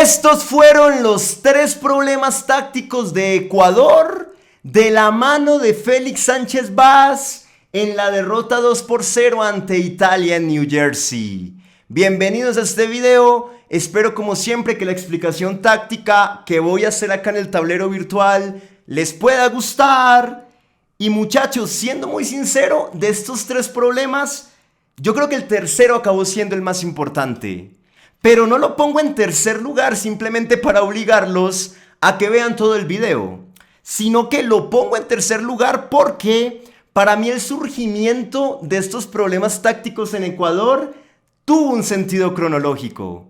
Estos fueron los 3 problemas tácticos de Ecuador de la mano de Félix Sánchez Vaz en la derrota 2-0 ante Italia en New Jersey. Bienvenidos a este video. Espero como siempre que la explicación táctica que voy a hacer acá en el tablero virtual les pueda gustar. Y muchachos, siendo muy sincero, de estos 3 problemas, yo creo que el tercero acabó siendo el más importante. Pero no lo pongo en tercer lugar simplemente para obligarlos a que vean todo el video, sino que lo pongo en tercer lugar porque para mí el surgimiento de estos problemas tácticos en Ecuador tuvo un sentido cronológico.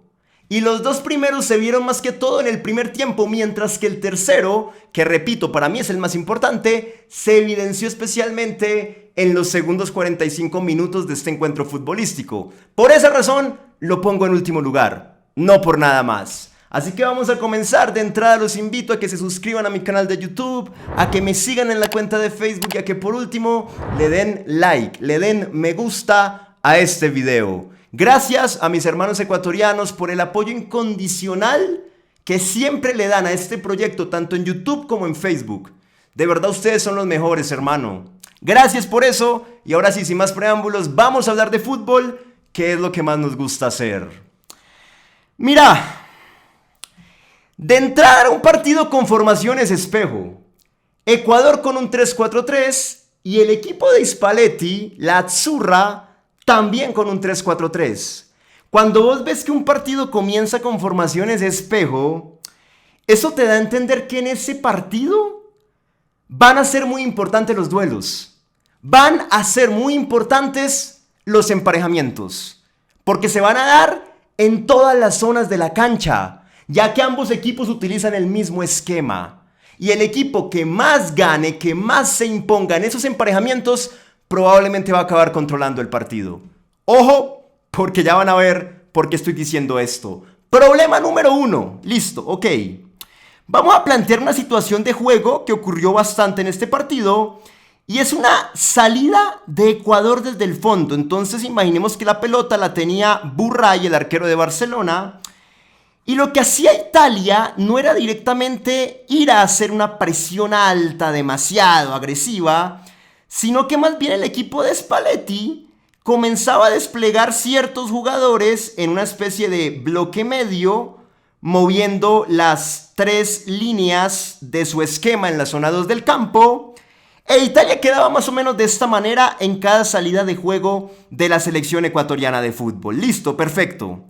Y los 2 primeros se vieron más que todo en el primer tiempo, mientras que el tercero, que repito, para mí es el más importante, se evidenció especialmente en los segundos 45 minutos de este encuentro futbolístico. Por esa razón, lo pongo en último lugar, no por nada más. Así que vamos a comenzar. De entrada los invito a que se suscriban a mi canal de YouTube, a que me sigan en la cuenta de Facebook y a que por último le den like, le den me gusta a este video. Gracias a mis hermanos ecuatorianos por el apoyo incondicional que siempre le dan a este proyecto, tanto en YouTube como en Facebook. De verdad ustedes son los mejores, hermano. Gracias por eso. Y ahora sí, sin más preámbulos, vamos a hablar de fútbol, que es lo que más nos gusta hacer. Mira, de entrada era un partido con formaciones espejo. Ecuador con un 3-4-3 y el equipo de Spalletti, la Azzurra, también con un 3-4-3. Cuando vos ves que un partido comienza con formaciones espejo, eso te da a entender que en ese partido van a ser muy importantes los duelos. Van a ser muy importantes los emparejamientos. Porque se van a dar en todas las zonas de la cancha, ya que ambos equipos utilizan el mismo esquema. Y el equipo que más gane, que más se imponga en esos emparejamientos, probablemente va a acabar controlando el partido. Ojo, porque ya van a ver por qué estoy diciendo esto. Problema número 1. Listo, ok. Vamos a plantear una situación de juego que ocurrió bastante en este partido. Y es una salida de Ecuador desde el fondo. Entonces imaginemos que la pelota la tenía Burray, el arquero de Barcelona. Y lo que hacía Italia no era directamente ir a hacer una presión alta, demasiado agresiva, sino que más bien el equipo de Spalletti comenzaba a desplegar ciertos jugadores en una especie de bloque medio, moviendo las 3 líneas de su esquema en la zona 2 del campo, e Italia quedaba más o menos de esta manera en cada salida de juego de la selección ecuatoriana de fútbol. Listo, perfecto.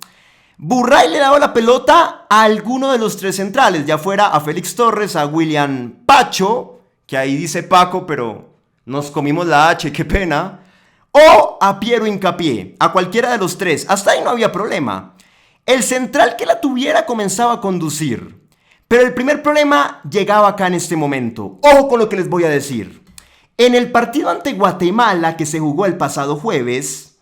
Burray le daba la pelota a alguno de los 3 centrales, ya fuera a Félix Torres, a William Pacho, que ahí dice Paco, pero nos comimos la H, qué pena, o a Piero Hincapié, a cualquiera de los 3. Hasta ahí no había problema. El central que la tuviera comenzaba a conducir. Pero el primer problema llegaba acá en este momento. Ojo con lo que les voy a decir. En el partido ante Guatemala que se jugó el pasado jueves,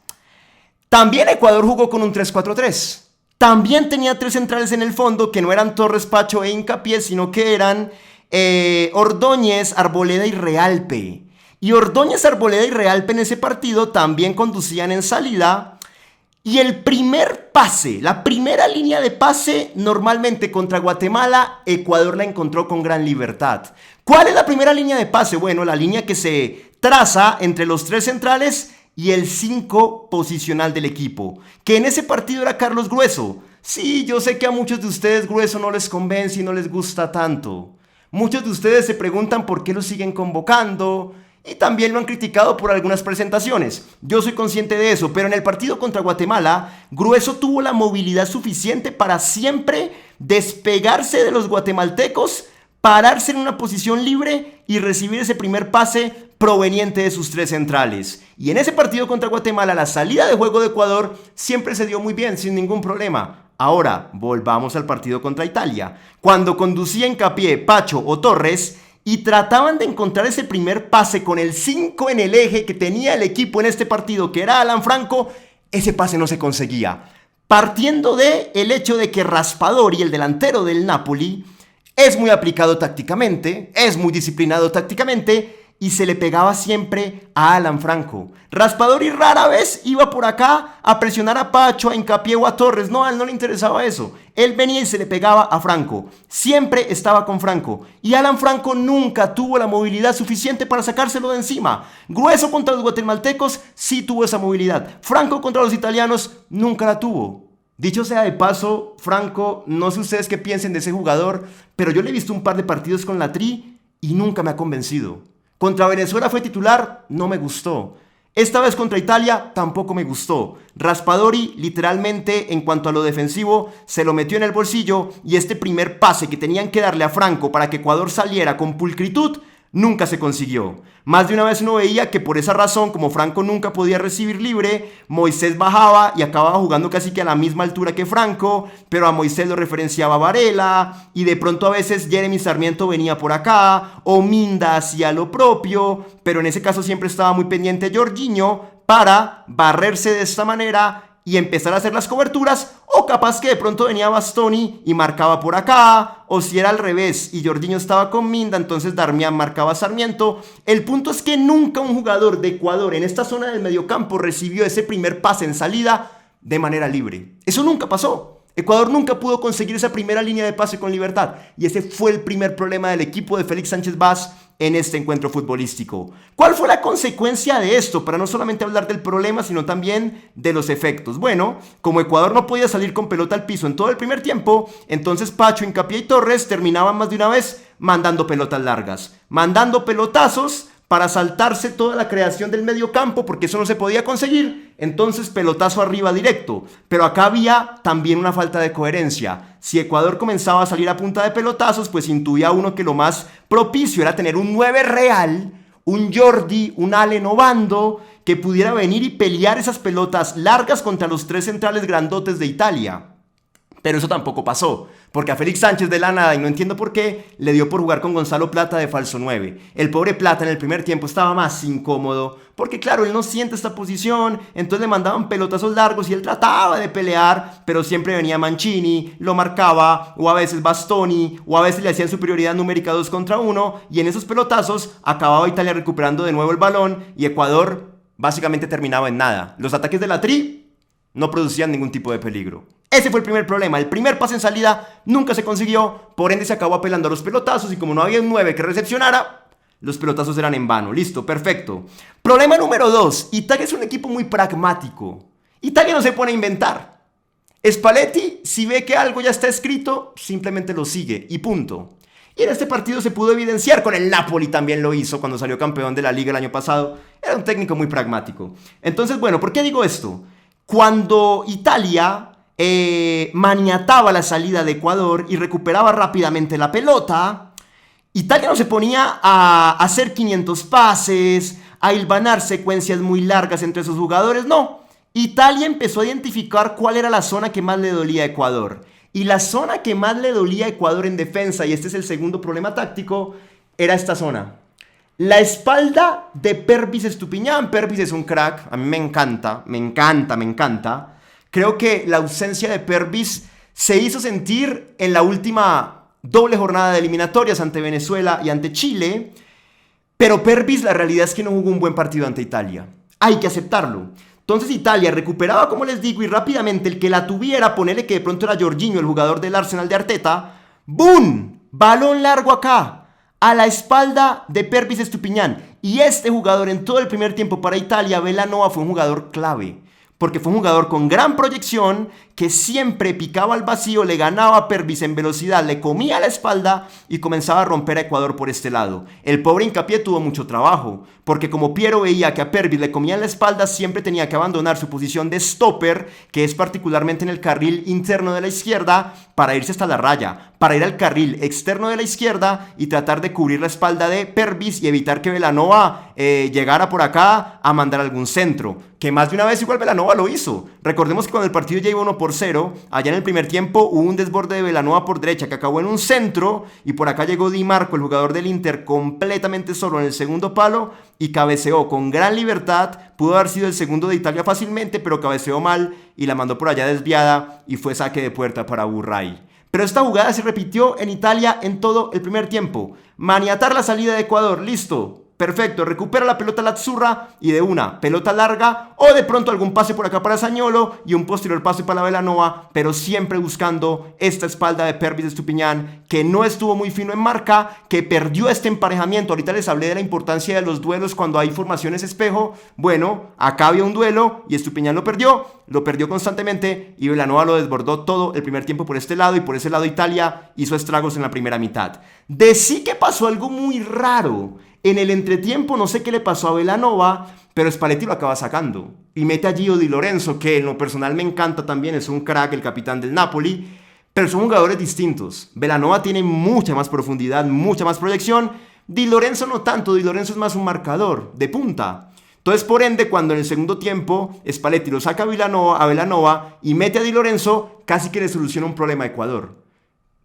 también Ecuador jugó con un 3-4-3. También tenía 3 centrales en el fondo que no eran Torres, Pacho e Hincapié, sino que eran Ordóñez, Arboleda y Realpe. Y Ordóñez, Arboleda y Realpe en ese partido también conducían en salida. Y el primer pase, la primera línea de pase, normalmente contra Guatemala, Ecuador la encontró con gran libertad. ¿Cuál es la primera línea de pase? Bueno, la línea que se traza entre los 3 centrales y el 5 posicional del equipo, que en ese partido era Carlos Grueso. Sí, yo sé que a muchos de ustedes Grueso no les convence y no les gusta tanto. Muchos de ustedes se preguntan por qué lo siguen convocando y también lo han criticado por algunas presentaciones. Yo soy consciente de eso, pero en el partido contra Guatemala, Grueso tuvo la movilidad suficiente para siempre despegarse de los guatemaltecos, pararse en una posición libre y recibir ese primer pase proveniente de sus 3 centrales. Y en ese partido contra Guatemala, la salida de juego de Ecuador siempre se dio muy bien, sin ningún problema. Ahora, volvamos al partido contra Italia. Cuando conducía Hincapié, Pacho o Torres y trataban de encontrar ese primer pase con el 5 en el eje que tenía el equipo en este partido, que era Alan Franco, ese pase no se conseguía. Partiendo del hecho de que Raspadori, el delantero del Napoli, es muy aplicado tácticamente, es muy disciplinado tácticamente y se le pegaba siempre a Alan Franco. Raspadori rara vez iba por acá a presionar a Pacho, a Hincapié o a Torres. No, a él no le interesaba eso. Él venía y se le pegaba a Franco. Siempre estaba con Franco. Y Alan Franco nunca tuvo la movilidad suficiente para sacárselo de encima. Grueso contra los guatemaltecos sí tuvo esa movilidad. Franco contra los italianos nunca la tuvo. Dicho sea de paso, Franco, no sé ustedes qué piensen de ese jugador, pero yo le he visto un par de partidos con la Tri y nunca me ha convencido. Contra Venezuela fue titular, no me gustó. Esta vez contra Italia tampoco me gustó. Raspadori literalmente en cuanto a lo defensivo se lo metió en el bolsillo y este primer pase que tenían que darle a Franco para que Ecuador saliera con pulcritud nunca se consiguió. Más de una vez uno veía que por esa razón, como Franco nunca podía recibir libre, Moisés bajaba y acababa jugando casi que a la misma altura que Franco, pero a Moisés lo referenciaba Varela, y de pronto a veces Jeremy Sarmiento venía por acá, o Minda hacía lo propio, pero en ese caso siempre estaba muy pendiente Jorginho para barrerse de esta manera y empezar a hacer las coberturas, o capaz que de pronto venía Bastoni y marcaba por acá, o si era al revés y Jorginho estaba con Minda, entonces Darmian marcaba a Sarmiento. El punto es que nunca un jugador de Ecuador en esta zona del mediocampo recibió ese primer pase en salida de manera libre. Eso nunca pasó. Ecuador nunca pudo conseguir esa primera línea de pase con libertad, y ese fue el primer problema del equipo de Félix Sánchez Vaz en este encuentro futbolístico. ¿Cuál fue la consecuencia de esto? Para no solamente hablar del problema, sino también de los efectos. Bueno, como Ecuador no podía salir con pelota al piso en todo el primer tiempo, entonces Pacho, Hincapié y Torres terminaban más de una vez mandando pelotas largas, mandando pelotazos para saltarse toda la creación del medio campo, porque eso no se podía conseguir, entonces pelotazo arriba directo. Pero acá había también una falta de coherencia. Si Ecuador comenzaba a salir a punta de pelotazos, pues intuía uno que lo más propicio era tener un 9 real, un Jordi, un Allen Obando, que pudiera venir y pelear esas pelotas largas contra los tres centrales grandotes de Italia. Pero eso tampoco pasó, porque a Félix Sánchez de la nada, y no entiendo por qué, le dio por jugar con Gonzalo Plata de falso 9. El pobre Plata en el primer tiempo estaba más incómodo, porque claro, él no siente esta posición, entonces le mandaban pelotazos largos y él trataba de pelear, pero siempre venía Mancini, lo marcaba, o a veces Bastoni, o a veces le hacían superioridad numérica 2 contra 1, y en esos pelotazos acababa Italia recuperando de nuevo el balón, y Ecuador básicamente terminaba en nada. Los ataques de la Tri no producían ningún tipo de peligro. Ese fue el primer problema. El primer pase en salida nunca se consiguió, por ende se acabó apelando a los pelotazos y como no había un 9 que recepcionara, los pelotazos eran en vano. Listo, perfecto. Problema número 2. Italia es un equipo muy pragmático. Italia no se pone a inventar. Spalletti, si ve que algo ya está escrito, simplemente lo sigue y punto. Y en este partido se pudo evidenciar, con el Napoli también lo hizo cuando salió campeón de la Liga el año pasado. Era un técnico muy pragmático. Entonces, bueno, ¿por qué digo esto? Cuando Italia maniataba la salida de Ecuador y recuperaba rápidamente la pelota, Italia no se ponía a hacer 500 pases, a hilvanar secuencias muy largas entre sus jugadores, no. Italia empezó a identificar cuál era la zona que más le dolía a Ecuador. Y la zona que más le dolía a Ecuador en defensa, y este es el segundo problema táctico, era esta zona. La espalda de Pervis Estupiñán. Pervis es un crack, a mí me encanta. Creo que la ausencia de Pervis se hizo sentir en la última doble jornada de eliminatorias ante Venezuela y ante Chile, pero Pervis la realidad es que no jugó un buen partido ante Italia. Hay que aceptarlo. Entonces Italia recuperaba, como les digo, y rápidamente el que la tuviera, ponele que de pronto era Jorginho, el jugador del Arsenal de Arteta, ¡boom! Balón largo acá, a la espalda de Pervis Estupiñán. Y este jugador en todo el primer tiempo para Italia, Belanova, fue un jugador clave. Porque fue un jugador con gran proyección que siempre picaba al vacío, le ganaba a Pervis en velocidad, le comía la espalda y comenzaba a romper a Ecuador por este lado. El pobre Hincapié tuvo mucho trabajo, porque como Piero veía que a Pervis le comían la espalda, siempre tenía que abandonar su posición de stopper, que es particularmente en el carril interno de la izquierda, para irse hasta la raya, para ir al carril externo de la izquierda y tratar de cubrir la espalda de Pervis y evitar que Belanova llegara por acá a mandar algún centro, que más de una vez igual Belanova lo hizo. Recordemos que cuando el partido ya iba 1-0, allá en el primer tiempo hubo un desborde de Belanova por derecha que acabó en un centro y por acá llegó Di Marco, el jugador del Inter, completamente solo en el segundo palo y cabeceó con gran libertad. Pudo haber sido el segundo de Italia fácilmente, pero cabeceó mal y la mandó por allá desviada y fue saque de puerta para Burray. Pero esta jugada se repitió en Italia en todo el primer tiempo. Maniatar la salida de Ecuador, listo. Perfecto, recupera la pelota Lazzurra y de una, pelota larga o de pronto algún pase por acá para Zaniolo y un posterior pase para la Belanova, pero siempre buscando esta espalda de Pervis Estupiñán, que no estuvo muy fino en marca, que perdió este emparejamiento. Ahorita les hablé de la importancia de los duelos cuando hay formaciones espejo. Bueno, acá había un duelo y Estupiñán lo perdió constantemente y Belanova lo desbordó todo el primer tiempo por este lado, y por ese lado Italia hizo estragos en la primera mitad. De sí que pasó algo muy raro. En el entretiempo no sé qué le pasó a Belanova, pero Spalletti lo acaba sacando y mete a Gio Di Lorenzo, que en lo personal me encanta también, es un crack, el capitán del Napoli, pero son jugadores distintos. Belanova tiene mucha más profundidad, mucha más proyección. Di Lorenzo no tanto, Di Lorenzo es más un marcador de punta. Entonces, por ende, cuando en el segundo tiempo Spalletti lo saca a Belanova y mete a Di Lorenzo, casi que le soluciona un problema a Ecuador.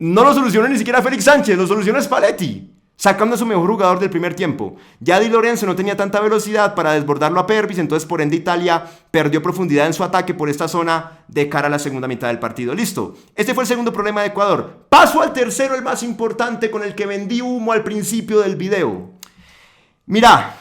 No lo soluciona ni siquiera Félix Sánchez, lo soluciona Spalletti, sacando a su mejor jugador del primer tiempo. Ya Di Lorenzo no tenía tanta velocidad para desbordarlo a Pervis, entonces por ende Italia perdió profundidad en su ataque por esta zona de cara a la segunda mitad del partido. Listo, este fue el segundo problema de Ecuador. Paso al tercero, el más importante, con el que vendí humo al principio del video. Mira,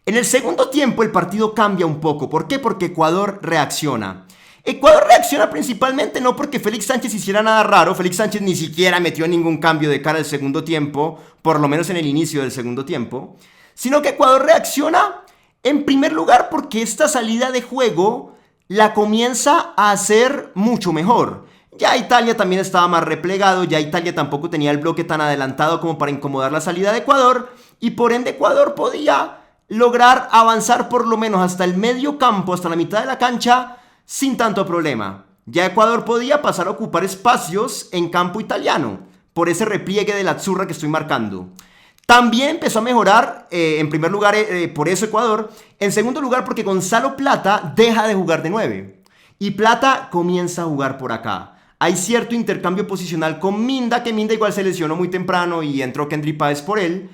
en el segundo tiempo el partido cambia un poco. ¿Por qué? Porque Ecuador reacciona. Ecuador reacciona principalmente no porque Félix Sánchez hiciera nada raro. Félix Sánchez ni siquiera metió ningún cambio de cara al segundo tiempo, por lo menos en el inicio del segundo tiempo, sino que Ecuador reacciona en primer lugar porque esta salida de juego la comienza a hacer mucho mejor. Ya Italia también estaba más replegado, ya Italia tampoco tenía el bloque tan adelantado como para incomodar la salida de Ecuador, y por ende Ecuador podía lograr avanzar por lo menos hasta el medio campo, hasta la mitad de la cancha, sin tanto problema. Ya Ecuador podía pasar a ocupar espacios en campo italiano, por ese repliegue de la Azzurra que estoy marcando. También empezó a mejorar, en primer lugar, por eso Ecuador. En segundo lugar, porque Gonzalo Plata deja de jugar de 9. Y Plata comienza a jugar por acá. Hay cierto intercambio posicional con Minda, que Minda igual se lesionó muy temprano y entró Kendry Páez por él.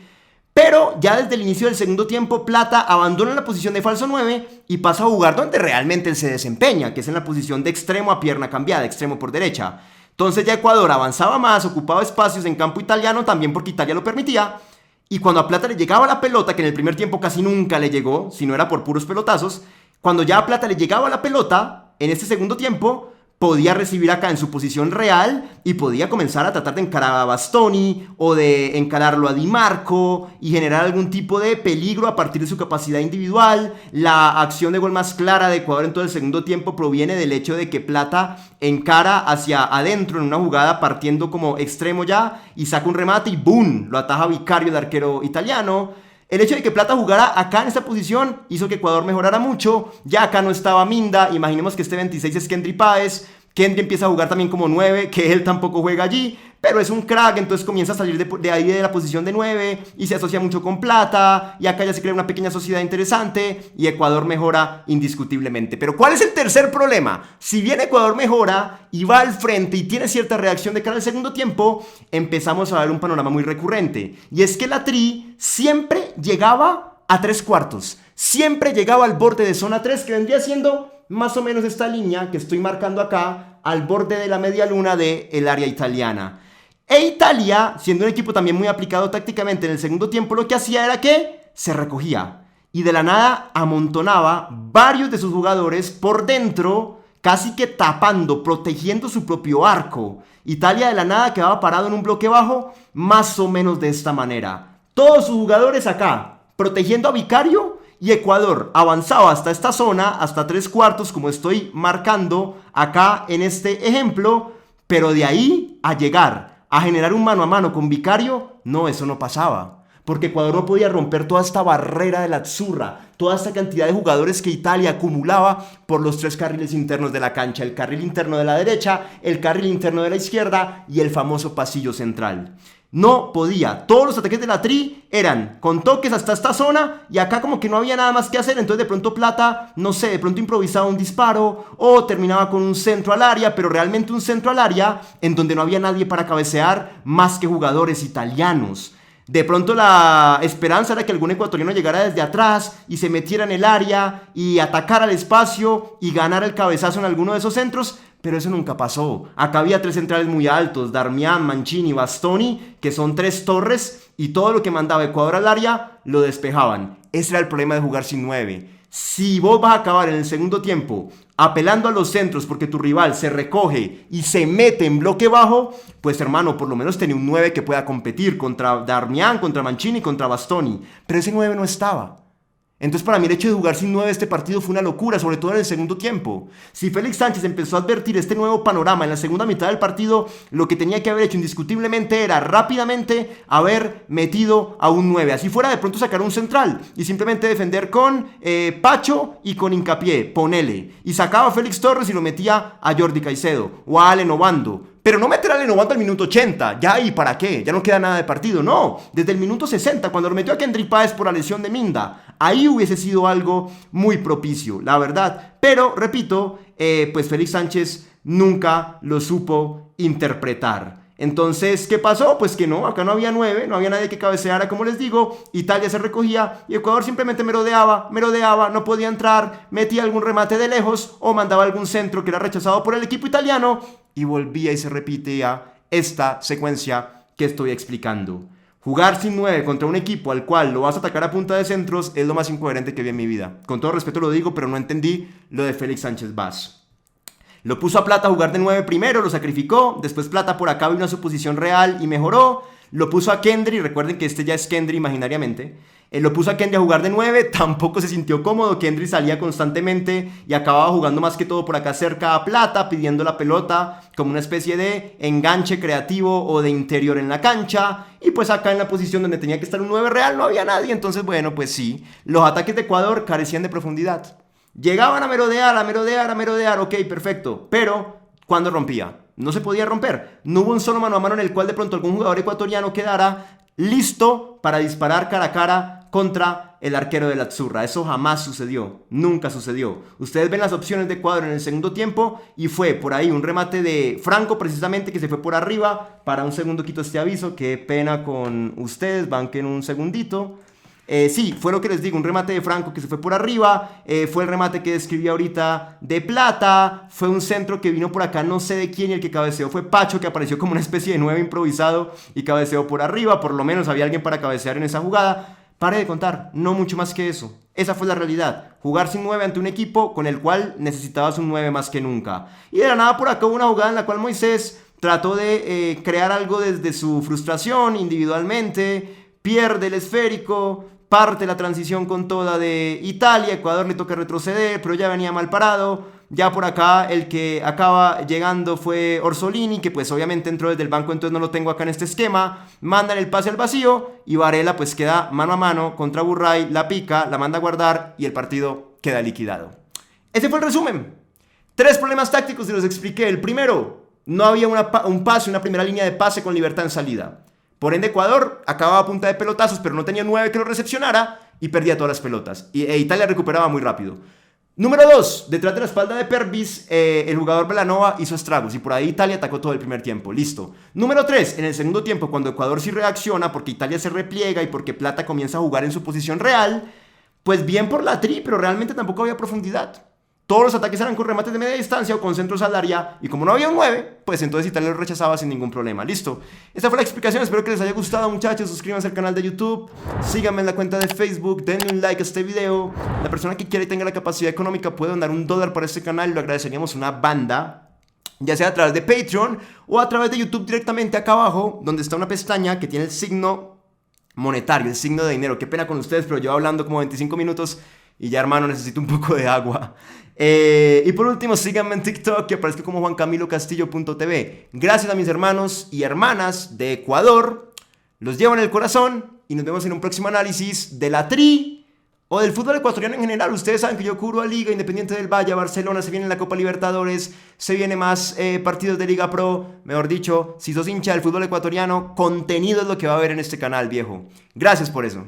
Pero ya desde el inicio del segundo tiempo, Plata abandona la posición de falso 9 y pasa a jugar donde realmente él se desempeña, que es en la posición de extremo a pierna cambiada, extremo por derecha. Entonces ya Ecuador avanzaba más, ocupaba espacios en campo italiano, también porque Italia lo permitía. Y cuando a Plata le llegaba la pelota, que en el primer tiempo casi nunca le llegó, si no era por puros pelotazos, cuando ya a Plata le llegaba la pelota, en este segundo tiempo, podía recibir acá en su posición real y podía comenzar a tratar de encarar a Bastoni o de encararlo a Di Marco y generar algún tipo de peligro a partir de su capacidad individual. La acción de gol más clara de Ecuador en todo el segundo tiempo proviene del hecho de que Plata encara hacia adentro en una jugada partiendo como extremo ya y saca un remate y ¡boom! Lo ataja Vicario, el arquero italiano. El hecho de que Plata jugara acá en esta posición hizo que Ecuador mejorara mucho. Ya acá no estaba Minda. Imaginemos que este 26 es Kendry Páez. Kendry empieza a jugar también como 9, que él tampoco juega allí, pero es un crack, entonces comienza a salir de ahí de la posición de 9 y se asocia mucho con Plata, y acá ya se crea una pequeña sociedad interesante y Ecuador mejora indiscutiblemente. Pero ¿cuál es el tercer problema? Si bien Ecuador mejora y va al frente y tiene cierta reacción de cara al segundo tiempo, empezamos a ver un panorama muy recurrente, y es que la Tri siempre llegaba a 3/4, siempre llegaba al borde de zona 3, que vendría siendo más o menos esta línea que estoy marcando acá, al borde de la media luna del área italiana. E Italia, siendo un equipo también muy aplicado tácticamente en el segundo tiempo, lo que hacía era que se recogía y de la nada amontonaba varios de sus jugadores por dentro, casi que tapando, protegiendo su propio arco. Italia de la nada quedaba parado en un bloque bajo, más o menos de esta manera. Todos sus jugadores acá, protegiendo a Vicario, y Ecuador avanzaba hasta esta zona, hasta 3/4, como estoy marcando acá en este ejemplo, pero de ahí a llegar a generar un mano a mano con Vicario, no, eso no pasaba. Porque Ecuador no podía romper toda esta barrera de la Azzurra, toda esta cantidad de jugadores que Italia acumulaba por los 3 carriles internos de la cancha, el carril interno de la derecha, el carril interno de la izquierda y el famoso pasillo central. No podía, todos los ataques de la Tri eran con toques hasta esta zona y acá como que no había nada más que hacer, entonces de pronto Plata, no sé, de pronto improvisaba un disparo o terminaba con un centro al área, pero realmente un centro al área en donde no había nadie para cabecear más que jugadores italianos. De pronto la esperanza era que algún ecuatoriano llegara desde atrás y se metiera en el área y atacara el espacio y ganara el cabezazo en alguno de esos centros, pero eso nunca pasó. Acá había 3 centrales muy altos, Darmian, Mancini, Bastoni, que son 3 torres y todo lo que mandaba Ecuador al área lo despejaban. Ese era el problema de jugar sin 9. Si vos vas a acabar en el segundo tiempo apelando a los centros porque tu rival se recoge y se mete en bloque bajo, pues hermano, por lo menos tenía un 9 que pueda competir contra Darmian, contra Mancini, contra Bastoni. Pero ese 9 no estaba. Entonces para mí el hecho de jugar sin 9 este partido fue una locura, sobre todo en el segundo tiempo. Si Félix Sánchez empezó a advertir este nuevo panorama en la segunda mitad del partido, lo que tenía que haber hecho indiscutiblemente era rápidamente haber metido a un 9. Así fuera de pronto sacar un central y simplemente defender con Pacho y con Hincapié, ponele. Y sacaba a Félix Torres y lo metía a Jordi Caicedo o a Allen Obando. Pero no meter a Allen Obando al minuto 80, ya ahí para qué, ya no queda nada de partido, no, desde el minuto 60, cuando lo metió a Kendry Páez por la lesión de Minda, ahí hubiese sido algo muy propicio, la verdad, pero repito, pues Félix Sánchez nunca lo supo interpretar. Entonces, ¿qué pasó? Pues que no, acá no había 9, no había nadie que cabeceara, como les digo, Italia se recogía y Ecuador simplemente merodeaba, no podía entrar, metía algún remate de lejos o mandaba algún centro que era rechazado por el equipo italiano y volvía y se repetía esta secuencia que estoy explicando. Jugar sin 9 contra un equipo al cual lo vas a atacar a punta de centros es lo más incoherente que vi en mi vida. Con todo respeto lo digo, pero no entendí lo de Félix Sánchez Vaz. Lo puso a Plata a jugar de 9 primero, lo sacrificó, después Plata por acá vino a su posición real y mejoró. Lo puso a Kendry, recuerden que este ya es Kendry imaginariamente. Lo puso a Kendry a jugar de 9, tampoco se sintió cómodo. Kendry salía constantemente y acababa jugando más que todo por acá cerca a Plata, pidiendo la pelota como una especie de enganche creativo o de interior en la cancha. Y pues acá en la posición donde tenía que estar un 9 real no había nadie, entonces bueno, pues sí, los ataques de Ecuador carecían de profundidad. Llegaban a merodear, ok, perfecto, pero ¿cuándo rompía? No se podía romper. No hubo un solo mano a mano en el cual de pronto algún jugador ecuatoriano quedara listo para disparar cara a cara contra el arquero de la Azzurra. Eso jamás sucedió, nunca sucedió. Ustedes ven las opciones de Ecuador en el segundo tiempo y fue por ahí un remate de Franco precisamente que se fue por arriba. Para un segundo quito este aviso, qué pena con ustedes, banquen un segundito. Sí, fue lo que les digo, un remate de Franco que se fue por arriba, fue el remate que describí ahorita de Plata, fue un centro que vino por acá, no sé de quién, y el que cabeceó fue Pacho, que apareció como una especie de 9 improvisado y cabeceó por arriba, por lo menos había alguien para cabecear en esa jugada. Pare de contar, no mucho más que eso. Esa fue la realidad, jugar sin 9 ante un equipo con el cual necesitabas un 9 más que nunca. Y de la nada por acá hubo una jugada en la cual Moisés trató de crear algo desde su frustración individualmente, pierde el esférico, parte la transición con toda de Italia, Ecuador le toca retroceder, pero ya venía mal parado. Ya por acá el que acaba llegando fue Orsolini, que pues obviamente entró desde el banco, entonces no lo tengo acá en este esquema. Mandan el pase al vacío y Varela pues queda mano a mano contra Burray, la pica, la manda a guardar y el partido queda liquidado. Ese fue el resumen. 3 problemas tácticos y los expliqué. El primero, no había un pase, una primera línea de pase con libertad en salida. Por ende, Ecuador acababa a punta de pelotazos, pero no tenía 9 que lo recepcionara y perdía todas las pelotas. E Italia recuperaba muy rápido. Número 2, detrás de la espalda de Pervis, el jugador Belanova hizo estragos y por ahí Italia atacó todo el primer tiempo. Listo. Número 3, en el segundo tiempo, cuando Ecuador sí reacciona porque Italia se repliega y porque Plata comienza a jugar en su posición real, pues bien por la tri, pero realmente tampoco había profundidad. Todos los ataques eran con remates de media distancia o con centros al área. Y como no había un 9, pues entonces Italia lo rechazaba sin ningún problema. Listo. Esta fue la explicación. Espero que les haya gustado, muchachos. Suscríbanse al canal de YouTube. Síganme en la cuenta de Facebook. Denle un like a este video. La persona que quiera y tenga la capacidad económica puede donar $1 para este canal. Lo agradeceríamos una banda. Ya sea a través de Patreon o a través de YouTube directamente acá abajo, donde está una pestaña que tiene el signo monetario, el signo de dinero. Qué pena con ustedes, pero llevo hablando como 25 minutos y ya, hermano, necesito un poco de agua. Y por último, síganme en TikTok, que aparezco como juancamilocastillo.tv. Gracias a mis hermanos y hermanas de Ecuador. Los llevo en el corazón y nos vemos en un próximo análisis de la tri o del fútbol ecuatoriano en general. Ustedes saben que yo cubro a Liga, Independiente del Valle, Barcelona, se viene la Copa Libertadores, se viene más partidos de Liga Pro. Mejor dicho, si sos hincha del fútbol ecuatoriano, contenido es lo que va a haber en este canal, viejo. Gracias por eso.